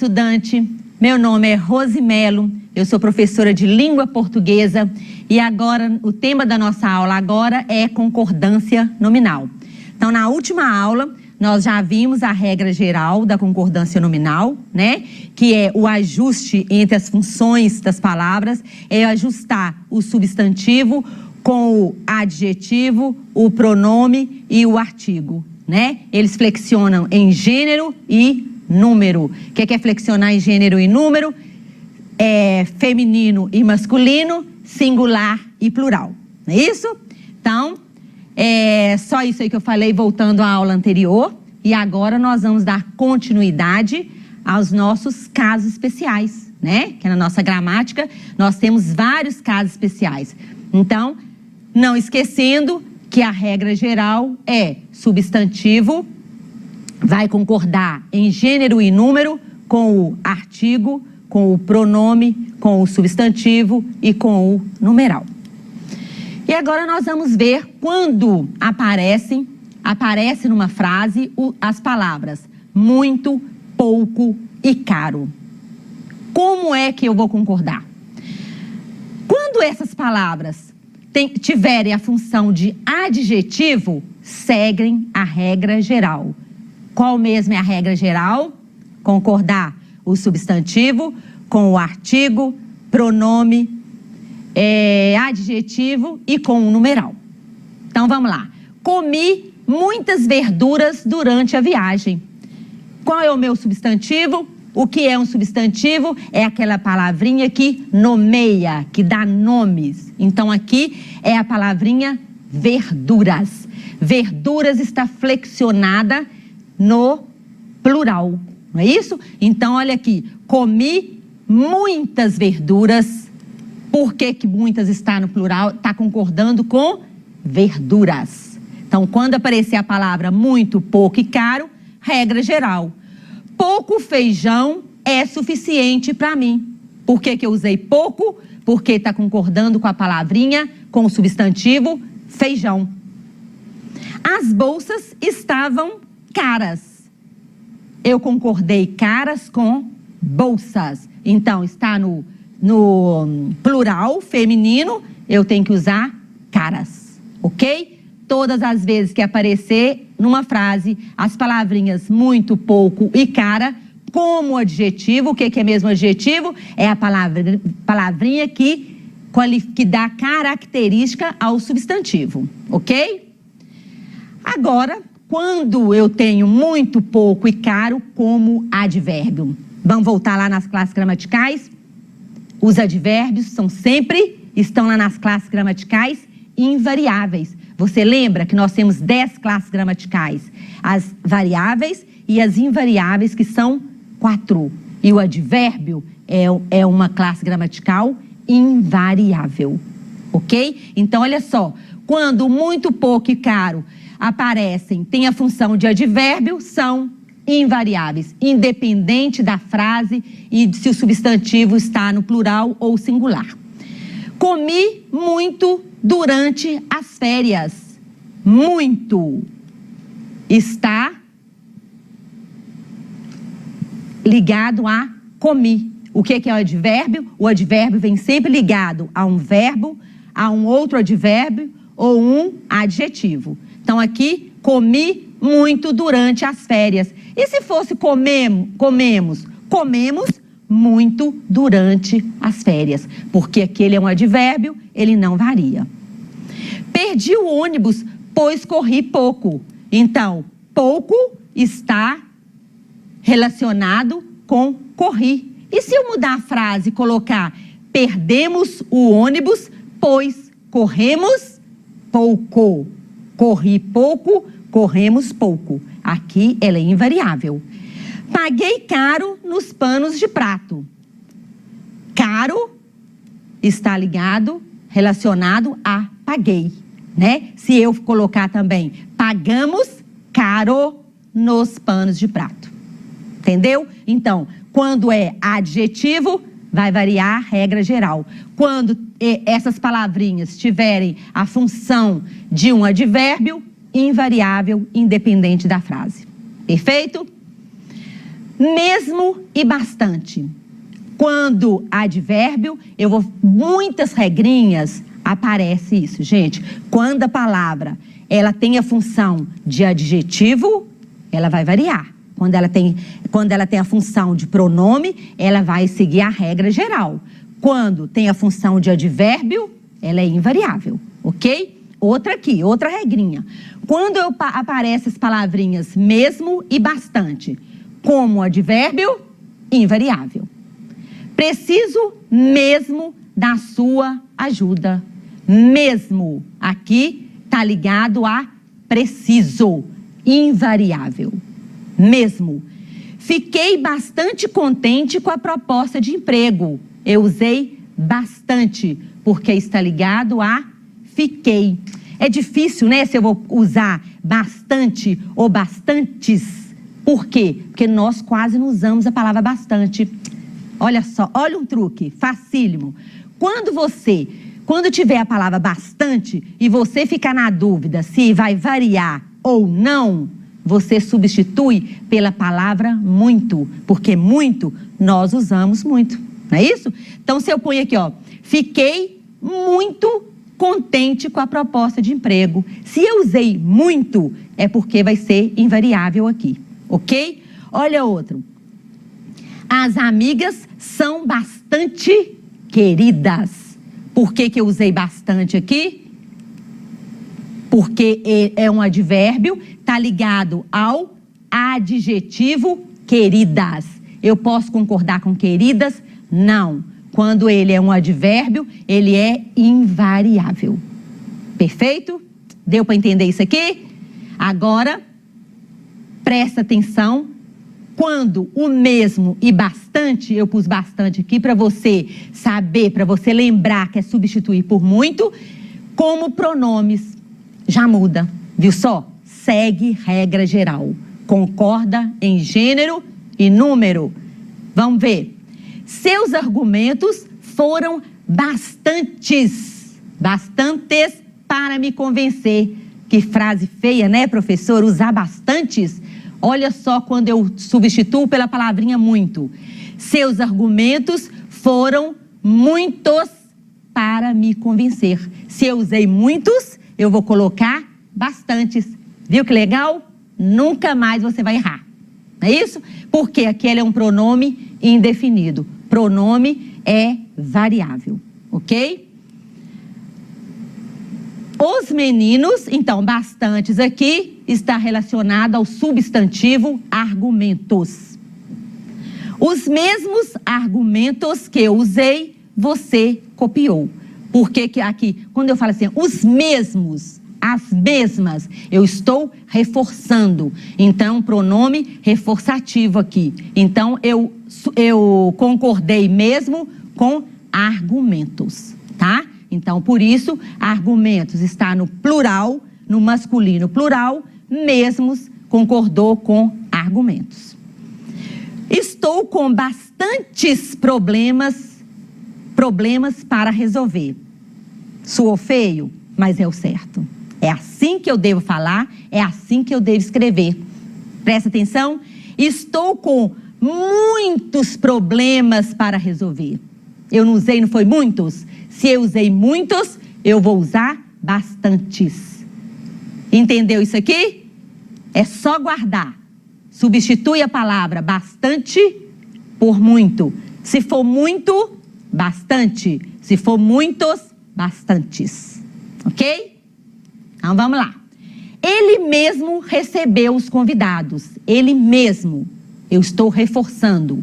estudante, meu nome é Rose Melo, eu sou professora de língua portuguesa e agora o tema da nossa aula agora é concordância nominal. Então, na última aula, nós já vimos a regra geral da concordância nominal, né? Que é o ajuste entre as funções das palavras, é ajustar o substantivo com o adjetivo, o pronome e o artigo, né? Eles flexionam em gênero e número. O que é flexionar em gênero e número? É feminino e masculino, singular e plural. Não é isso? Então, é só isso aí que eu falei, voltando à aula anterior. E agora nós vamos dar continuidade aos nossos casos especiais, né? Que na nossa gramática nós temos vários casos especiais. Então, não esquecendo que a regra geral é substantivo, vai concordar em gênero e número com o artigo, com o pronome, com o substantivo e com o numeral. E agora nós vamos ver quando aparece numa frase as palavras muito, pouco e caro. Como é que eu vou concordar? Quando essas palavras tiverem a função de adjetivo, seguem a regra geral. Qual mesmo é a regra geral? Concordar o substantivo com o artigo, pronome, adjetivo e com o numeral. Então, vamos lá. Comi muitas verduras durante a viagem. Qual é o meu substantivo? O que é um substantivo? É aquela palavrinha que nomeia, que dá nomes. Então, aqui é a palavrinha verduras. Verduras está flexionada no plural, não é isso? Então, olha aqui, comi muitas verduras. Por que que muitas está no plural? Está concordando com verduras. Então, quando aparecer a palavra muito, pouco e caro, regra geral. Pouco feijão é suficiente para mim. Por que que eu usei pouco? Porque está concordando com a palavrinha, com o substantivo feijão. As bolsas estavam caras. Eu concordei caras com bolsas. Então, está no plural feminino, eu tenho que usar caras, ok? Todas as vezes que aparecer numa frase as palavrinhas muito, pouco e cara, como adjetivo, o que é mesmo adjetivo? É a palavrinha que dá característica ao substantivo, ok? Agora, quando eu tenho muito, pouco e caro como advérbio. Vamos voltar lá nas classes gramaticais. Os advérbios estão lá nas classes gramaticais invariáveis. Você lembra que nós temos 10 classes gramaticais? As variáveis e as invariáveis, que são 4. E o advérbio é uma classe gramatical invariável, ok? Então, olha só, quando muito, pouco e caro aparecem, tem a função de advérbio, são invariáveis, independente da frase e se o substantivo está no plural ou singular. Comi muito durante as férias. Muito está ligado a comi. O que é o advérbio? O advérbio vem sempre ligado a um verbo, a um outro advérbio ou um adjetivo. Então, aqui, comi muito durante as férias. E se fosse comemos muito durante as férias. Porque aquele é um advérbio, ele não varia. Perdi o ônibus, pois corri pouco. Então, pouco está relacionado com corri. E se eu mudar a frase e colocar perdemos o ônibus, pois corremos pouco. Corri pouco, corremos pouco. Aqui ela é invariável. Paguei caro nos panos de prato. Caro está relacionado a paguei, né? Se eu colocar também pagamos caro nos panos de prato. Entendeu? Então, quando é adjetivo, vai variar a regra geral. Quando essas palavrinhas tiverem a função de um advérbio, invariável, independente da frase. Perfeito? Mesmo e bastante. Quando advérbio, eu vou... Muitas regrinhas aparece isso, gente. Quando a palavra ela tem a função de adjetivo, ela vai variar. Quando ela tem a função de pronome, ela vai seguir a regra geral. Quando tem a função de advérbio, ela é invariável, ok? Outra regrinha. Quando aparecem as palavrinhas mesmo e bastante, como advérbio, invariável. Preciso mesmo da sua ajuda. Mesmo, aqui está ligado a preciso, invariável. Mesmo. Fiquei bastante contente com a proposta de emprego. Eu usei bastante, porque está ligado a fiquei. É difícil, né, se eu vou usar bastante ou bastantes. Por quê? Porque nós quase não usamos a palavra bastante. Olha só, olha um truque, facílimo. Quando tiver a palavra bastante e você ficar na dúvida se vai variar ou não, você substitui pela palavra muito, porque muito nós usamos muito, não é isso? Então, se eu ponho aqui, ó, fiquei muito contente com a proposta de emprego. Se eu usei muito, é porque vai ser invariável aqui, ok? Olha outro. As amigas são bastante queridas. Por que eu usei bastante aqui? Porque é um advérbio, está ligado ao adjetivo queridas. Eu posso concordar com queridas? Não. Quando ele é um advérbio, ele é invariável. Perfeito? Deu para entender isso aqui? Agora, presta atenção. Quando o mesmo e bastante, eu pus bastante aqui para você saber, para você lembrar que é substituir por muito, como pronomes, já muda, viu só? Segue regra geral, concorda em gênero e número. Vamos ver. Seus argumentos foram bastantes para me convencer. Que frase feia, né, professor? Usar bastantes. Olha só quando eu substituo pela palavrinha muito. Seus argumentos foram muitos para me convencer. Se eu usei muitos, eu vou colocar bastantes. Viu que legal? Nunca mais você vai errar. Não é isso? Porque aquele é um pronome indefinido. Pronome é variável, ok? Os meninos, então, bastantes aqui, está relacionado ao substantivo argumentos. Os mesmos argumentos que eu usei, você copiou. Porque que aqui, quando eu falo assim, os mesmos, as mesmas, eu estou reforçando. Então, pronome reforçativo aqui. Então, eu concordei mesmo com argumentos, tá? Então, por isso, argumentos está no plural, no masculino plural, mesmos concordou com argumentos. Estou com bastantes problemas para resolver. Soou feio, mas é o certo. É assim que eu devo falar, é assim que eu devo escrever. Presta atenção. Estou com muitos problemas para resolver. Eu não usei, não foi muitos? Se eu usei muitos, eu vou usar bastantes. Entendeu isso aqui? É só guardar. Substitui a palavra bastante por muito. Se for muito, bastante. Se for muitos, bastantes. Ok? Então vamos lá. Ele mesmo recebeu os convidados. Ele mesmo. Eu estou reforçando.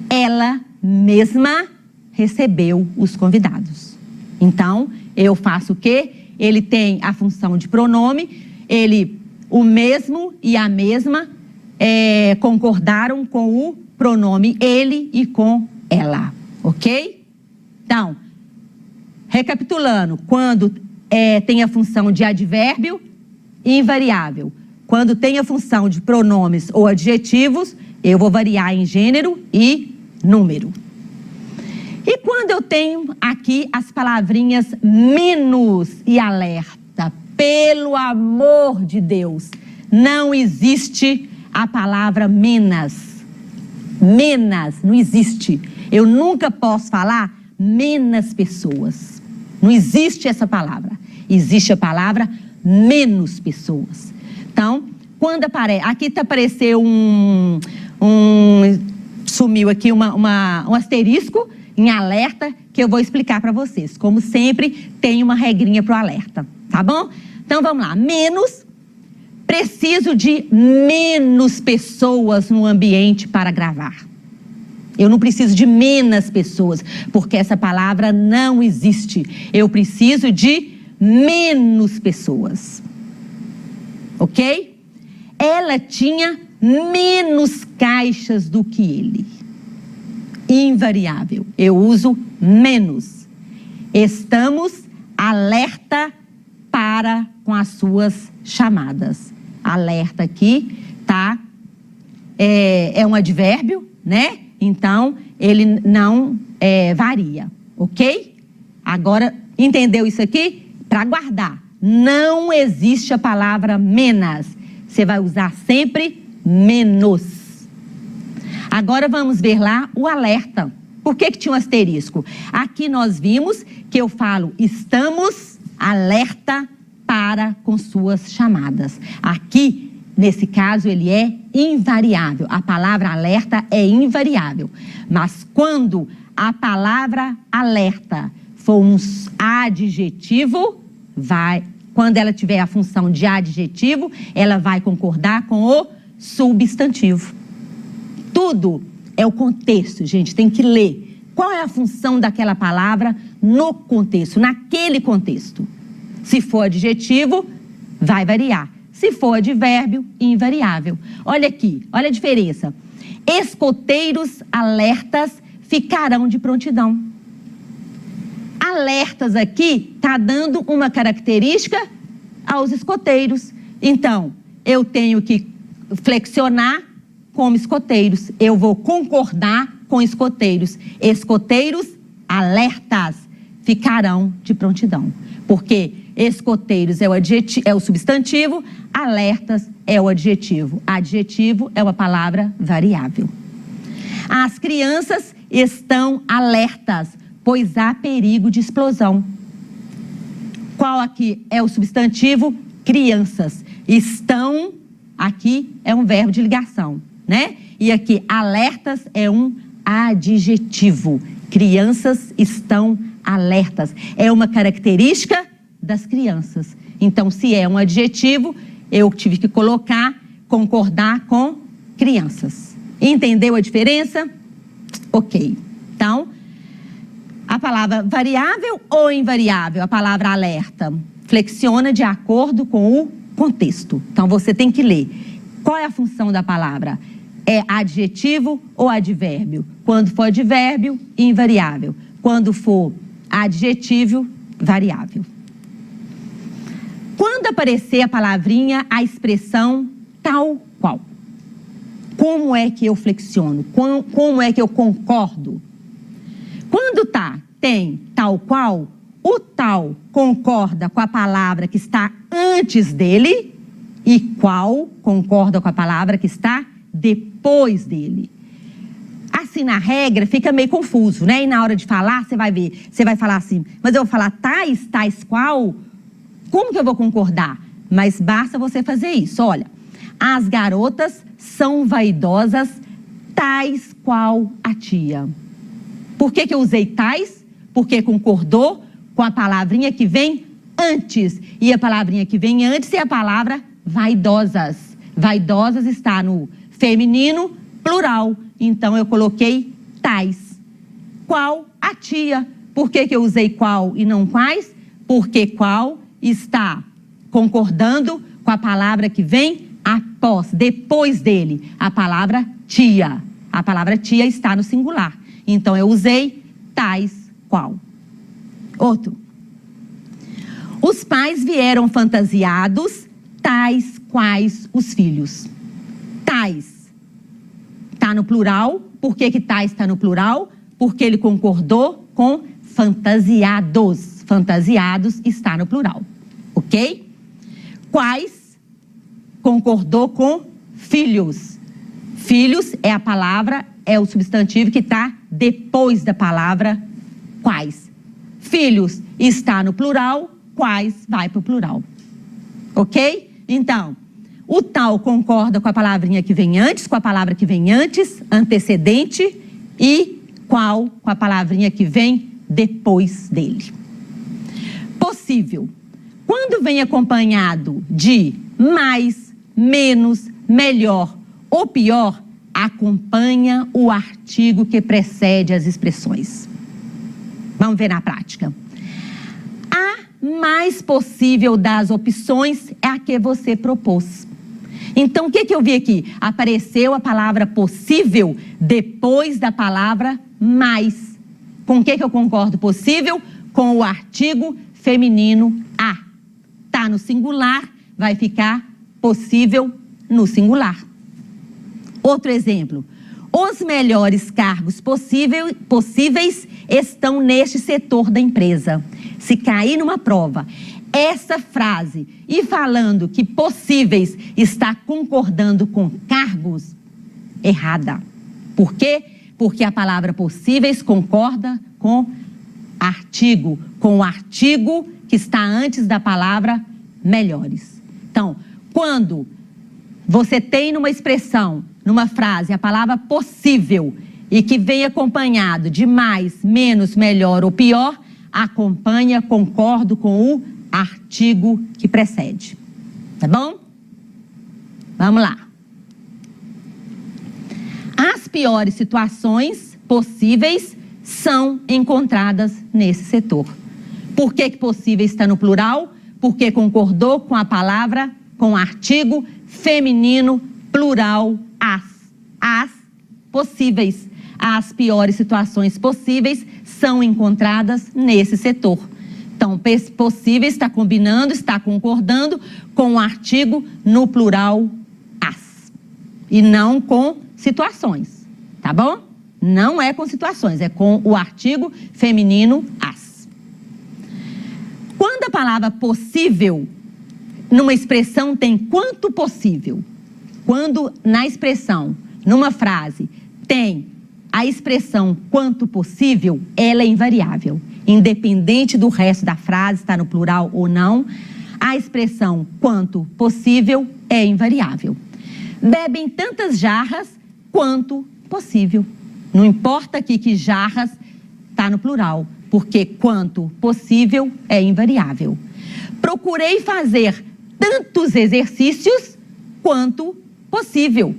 Ela mesma recebeu os convidados. Então, eu faço o quê? Ele tem a função de pronome, o mesmo e a mesma concordaram com o pronome ele e com ela, ok? Então, recapitulando, quando tem a função de advérbio, invariável. Quando tem a função de pronomes ou adjetivos, eu vou variar em gênero e número. E quando eu tenho aqui as palavrinhas menos e alerta, pelo amor de Deus, não existe a palavra menos. Menos, não existe. Eu nunca posso falar menos pessoas. Não existe essa palavra. Existe a palavra menos pessoas. Então, quando aparece... Aqui está apareceu sumiu aqui um asterisco em alerta que eu vou explicar para vocês. Como sempre, tem uma regrinha para o alerta, tá bom? Então, vamos lá. Menos, preciso de menos pessoas no ambiente para gravar. Eu não preciso de menos pessoas, porque essa palavra não existe. Eu preciso de menos pessoas. Ok? Ela tinha menos caixas do que ele. Invariável. Eu uso menos. Estamos alerta para com as suas chamadas. Alerta aqui, tá? É um advérbio, né? Então, ele não varia, ok? Agora, entendeu isso aqui? Para guardar. Não existe a palavra menos. Você vai usar sempre menos. Agora vamos ver lá o alerta. Por que tinha um asterisco? Aqui nós vimos que eu falo estamos alerta para com suas chamadas. Aqui, nesse caso, ele é invariável. A palavra alerta é invariável. Mas quando a palavra alerta for um adjetivo, quando ela tiver a função de adjetivo, ela vai concordar com o substantivo. Tudo é o contexto, gente, tem que ler. Qual é a função daquela palavra no contexto, naquele contexto? Se for adjetivo, vai variar. Se for advérbio, invariável. Olha aqui, olha a diferença. Escoteiros alertas ficarão de prontidão. Alertas aqui está dando uma característica aos escoteiros. Então, eu tenho que flexionar como escoteiros. Eu vou concordar com escoteiros. Escoteiros alertas ficarão de prontidão. Porque escoteiros é o substantivo, alertas é o adjetivo. Adjetivo é uma palavra variável. As crianças estão alertas, pois há perigo de explosão. Qual aqui é o substantivo? Crianças. Estão, aqui é um verbo de ligação, né? E aqui, alertas é um adjetivo. Crianças estão alertas. É uma característica das crianças. Então, se é um adjetivo, eu tive que concordar com crianças. Entendeu a diferença? Ok. Então, a palavra variável ou invariável? A palavra alerta flexiona de acordo com o contexto. Então, você tem que ler. Qual é a função da palavra? É adjetivo ou advérbio? Quando for advérbio, invariável. Quando for adjetivo, variável. Quando aparecer a palavrinha, a expressão tal qual. Como é que eu flexiono? Como é que eu concordo? Quando tem tal qual, o tal concorda com a palavra que está antes dele e qual concorda com a palavra que está depois dele. Assim, na regra, fica meio confuso, né? E na hora de falar, você vai ver, você vai falar assim, mas eu vou falar tais qual, como que eu vou concordar? Mas basta você fazer isso, olha. As garotas são vaidosas, tais qual a tia. Por que eu usei tais? Porque concordou com a palavrinha que vem antes. E a palavrinha que vem antes é a palavra vaidosas. Vaidosas está no feminino plural. Então, eu coloquei tais. Qual a tia. Por que eu usei qual e não quais? Porque qual está concordando com a palavra que vem após, depois dele. A palavra tia. A palavra tia está no singular. Então, eu usei tais qual. Outro. Os pais vieram fantasiados, tais quais os filhos. Tais. Está no plural. Por que tais está no plural? Porque ele concordou com fantasiados. Fantasiados está no plural. Ok? Quais concordou com filhos. Filhos é a palavra, é o substantivo que está depois da palavra quais. Filhos está no plural, quais vai para o plural. Ok? Então, o tal concorda com a palavrinha que vem antes, com a palavra que vem antes, antecedente, e qual com a palavrinha que vem depois dele. Possível. Quando vem acompanhado de mais, menos, melhor ou pior, acompanha o artigo que precede as expressões. Vamos ver na prática. A mais possível das opções é a que você propôs. Então, o que eu vi aqui? Apareceu a palavra possível depois da palavra mais. Com o que eu concordo? Possível com o artigo feminino a. Tá no singular, vai ficar possível no singular. Outro exemplo. Os melhores cargos possíveis estão neste setor da empresa. Se cair numa prova, essa frase e falando que possíveis está concordando com cargos, errada. Por quê? Porque a palavra possíveis concorda com artigo, com o artigo que está antes da palavra melhores. Então, quando você tem numa expressão, numa frase, a palavra possível e que vem acompanhado de mais, menos, melhor ou pior, acompanha, concordo com o artigo que precede. Tá bom? Vamos lá. As piores situações possíveis são encontradas nesse setor. Por que possível está no plural? Porque concordou com a palavra, com o artigo feminino plural as. As possíveis. As piores situações possíveis são encontradas nesse setor. Então, possível está combinando, está concordando com o artigo no plural as. E não com situações, tá bom? Não é com situações, é com o artigo feminino as. Quando a palavra possível, numa expressão tem quanto possível, quando na expressão, numa frase, tem a expressão quanto possível, ela é invariável. Independente do resto da frase, está no plural ou não, a expressão quanto possível é invariável. Bebem tantas jarras quanto possível. Não importa aqui que jarras está no plural, porque quanto possível é invariável. Procurei fazer tantos exercícios quanto possível.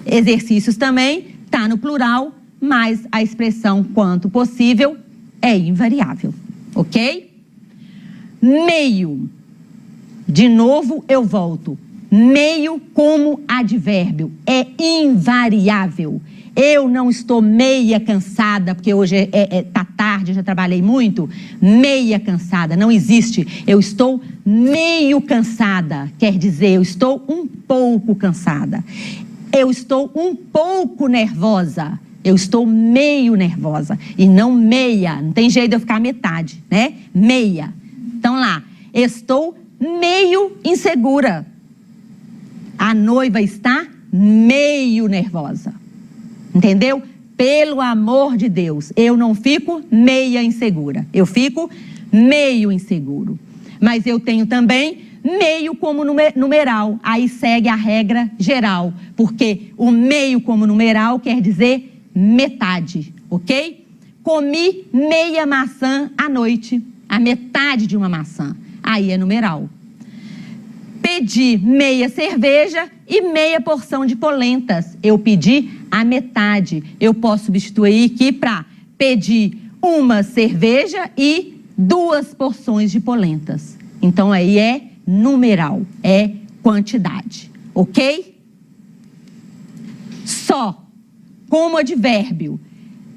Exercícios também está no plural, mas a expressão quanto possível é invariável, ok? Meio. De novo eu volto. Meio como advérbio é invariável. Eu não estou meia cansada, porque hoje tá tarde, já trabalhei muito. Meia cansada, não existe. Eu estou meio cansada, quer dizer, eu estou um pouco cansada. Eu estou um pouco nervosa. Eu estou meio nervosa e não meia. Não tem jeito de eu ficar metade, né? Meia. Então lá, estou meio insegura. A noiva está meio nervosa. Entendeu? Pelo amor de Deus, eu não fico meia insegura. Eu fico meio inseguro. Mas eu tenho também meio como numeral. Aí segue a regra geral. Porque o meio como numeral quer dizer metade, ok? Comi meia maçã à noite, a metade de uma maçã, aí é numeral. Pedi meia cerveja e meia porção de polentas, eu pedi a metade. Eu posso substituir aqui para pedir uma cerveja e 2 porções de polentas. Então aí é numeral, é quantidade, ok? Só. Como advérbio,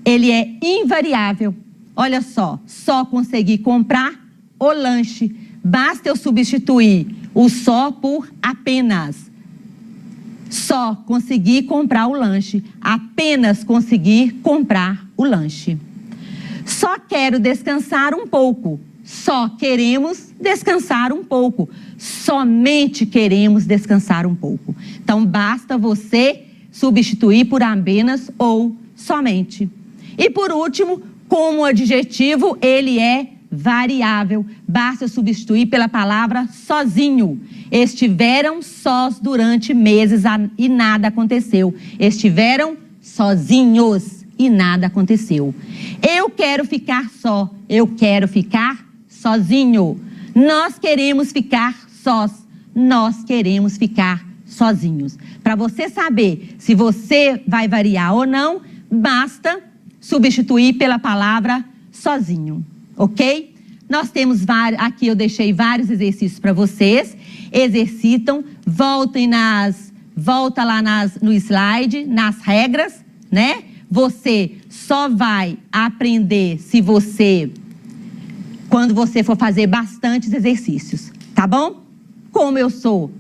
ele é invariável. Olha só consegui comprar o lanche. Basta eu substituir o só por apenas. Só consegui comprar o lanche. Apenas consegui comprar o lanche. Só quero descansar um pouco. Só queremos descansar um pouco. Somente queremos descansar um pouco. Então, basta você substituir por apenas ou somente. E por último, como adjetivo, ele é variável. Basta substituir pela palavra sozinho. Estiveram sós durante meses e nada aconteceu. Estiveram sozinhos e nada aconteceu. Eu quero ficar só. Eu quero ficar sozinho. Nós queremos ficar sós. Nós queremos ficar sozinhos. Para você saber se você vai variar ou não, basta substituir pela palavra sozinho, ok? Nós temos vários, aqui eu deixei vários exercícios para vocês. Exercitam, volta lá no slide, nas regras, né? Você só vai aprender quando você for fazer bastantes exercícios, tá bom? Como eu sou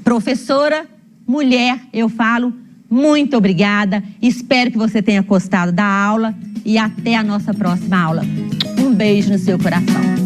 professora, mulher, eu falo muito obrigada. Espero que você tenha gostado da aula e até a nossa próxima aula. Um beijo no seu coração.